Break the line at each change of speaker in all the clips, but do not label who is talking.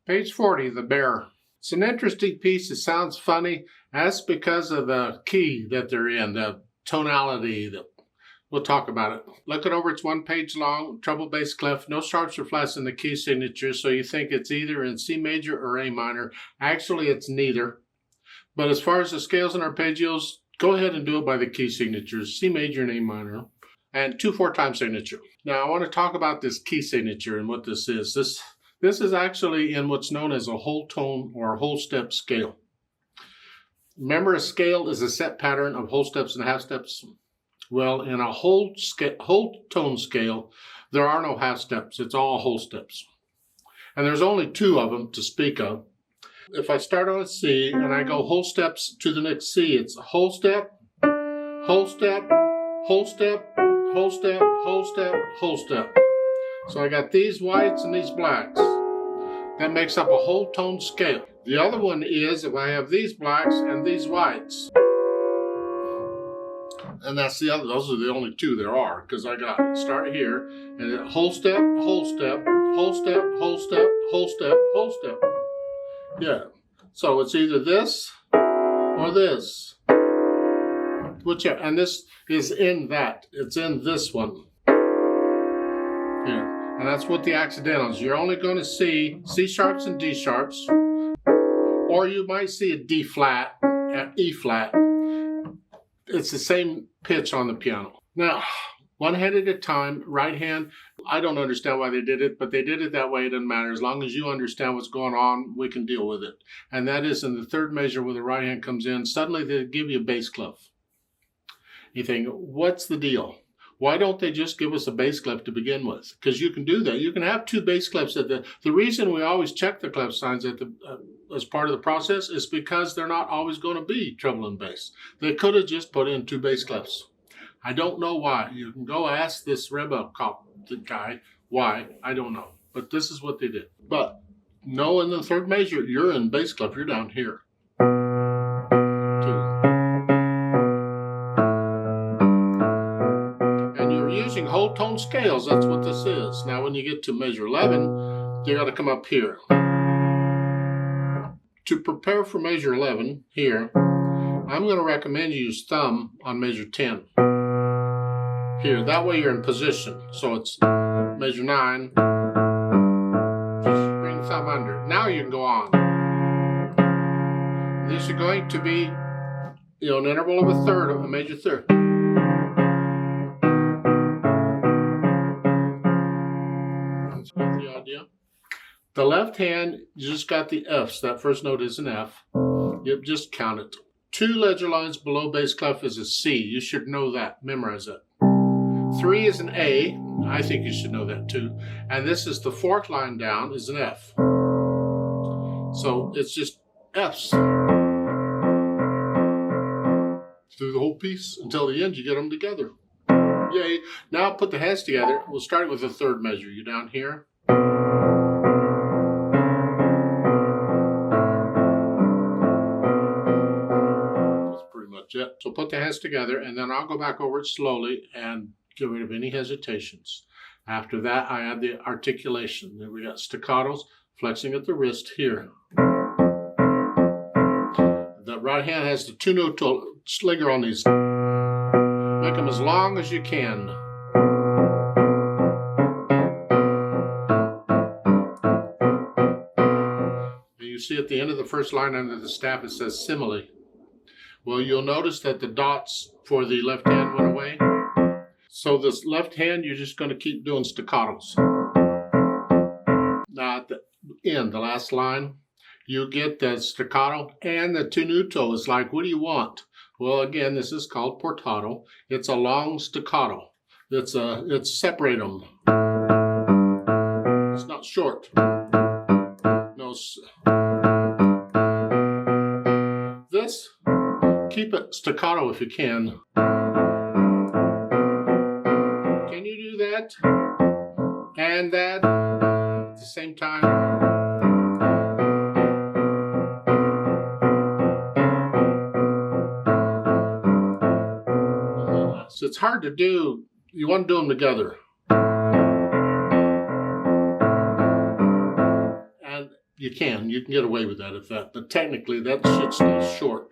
Page 40, The Bear. It's an interesting piece. It sounds funny. That's because of the key that they're in, the tonality. We'll talk about it. Look it over. It's 1 page long, treble bass clef, no sharps or flats in the key signature, so you think it's either in C major or A minor. Actually, it's neither. But as far as the scales and arpeggios, go ahead and do it by the key signatures, C major and A minor, and 2/4 time signature. Now, I want to talk about this key signature and what this is. This is actually in what's known as a whole tone or whole step scale. Remember, a scale is a set pattern of whole steps and half steps. Well, in a whole tone scale, there are no half steps. It's all whole steps. And there's only 2 of them to speak of. If I start on a C and I go whole steps to the next C, it's whole step, whole step, whole step, whole step, whole step, whole step. So I got these whites and these blacks. That makes up a whole tone scale. The other one is if I have these blacks and these whites. And that's the other, those are the only 2 there are, because I got start here and then whole step, whole step, whole step, whole step, whole step, whole step. Yeah. So it's either this or this. Whichever, and this is in that. It's in this one. Here. And that's what the accidentals. You're only going to see C sharps and D sharps. Or you might see a D flat and E flat. It's the same pitch on the piano. Now, one hand at a time, right hand. I don't understand why they did it, but they did it that way. It doesn't matter. As long as you understand what's going on, we can deal with it. And that is in the 3rd measure where the right hand comes in. Suddenly they give you a bass clef. You think, what's the deal? Why don't they just give us a bass clef to begin with? Because you can do that. You can have 2 bass clefs. The reason we always check the clef signs as part of the process is because they're not always going to be treble and bass. They could have just put in 2 bass clefs. I don't know why. You can go ask this Rebikov guy why. I don't know. But this is what they did. But no, in the 3rd measure, you're in bass clef. You're down here. 2. And you're using whole tone scales. That's what this is. Now, when you get to measure 11, you got to come up here. To prepare for measure 11 here, I'm going to recommend you use thumb on measure 10. Here, that way you're in position. So it's measure 9. Just bring thumb under. Now you can go on. These are going to be, an interval of a third, of a major third. That's the idea. The left hand, you just got the Fs. That first note is an F. Yep, just count it. 2 ledger lines below bass clef is a C. You should know that. Memorize it. 3 is an A. I think you should know that too. And this is the 4th line down is an F. So it's just Fs. Through the whole piece until the end you get them together. Yay. Now put the hands together. We'll start with the 3rd measure. You're down here. It. So put the hands together, and then I'll go back over it slowly and get rid of any hesitations. After that, I add the articulation. Then we got staccatos, flexing at the wrist here. The right hand has the 2-note slinger on these. Make them as long as you can. And you see at the end of the 1st line under the staff, it says simile. Well, you'll notice that the dots for the left hand went away. So this left hand, you're just going to keep doing staccatos. Now at the end, the last line, you get the staccato and the tenuto. It's like, what do you want? Well, again, this is called portato. It's a long staccato. It's separate them. It's not short. No. This. Keep it staccato if you can. Can you do that? And that at the same time? So it's hard to do. You want to do them together. And You can get away with that, but technically that should stay short.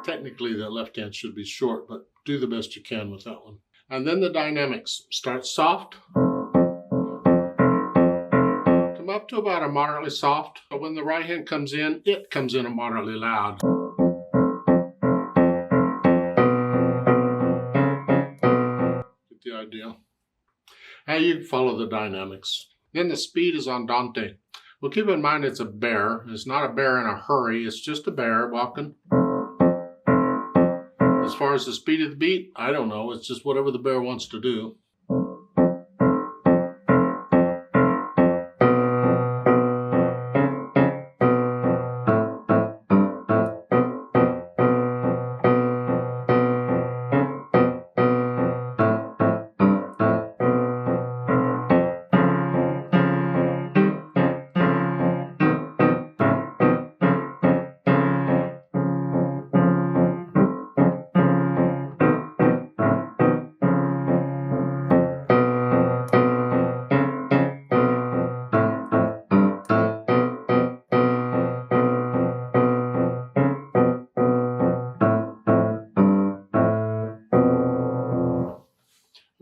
Technically that left hand should be short, but do the best you can with that one. And then the dynamics. Start soft. Come up to about a moderately soft. But when the right hand comes in, it comes in a moderately loud. Get the idea? And you follow the dynamics. Then the speed is andante. Well, keep in mind it's a bear. It's not a bear in a hurry. It's just a bear walking. As far as the speed of the beat, I don't know. It's just whatever the bear wants to do.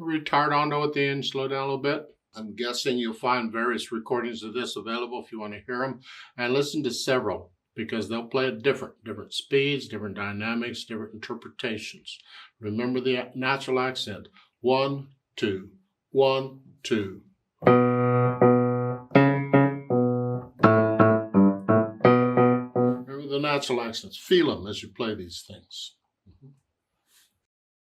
Ritardondo at the end, slow down a little bit. I'm guessing you'll find various recordings of this available if you want to hear them, and listen to several because they'll play at different speeds, different dynamics, different interpretations. Remember the natural accent. 1, 2, 1, 2. Remember the natural accents. Feel them as you play these things.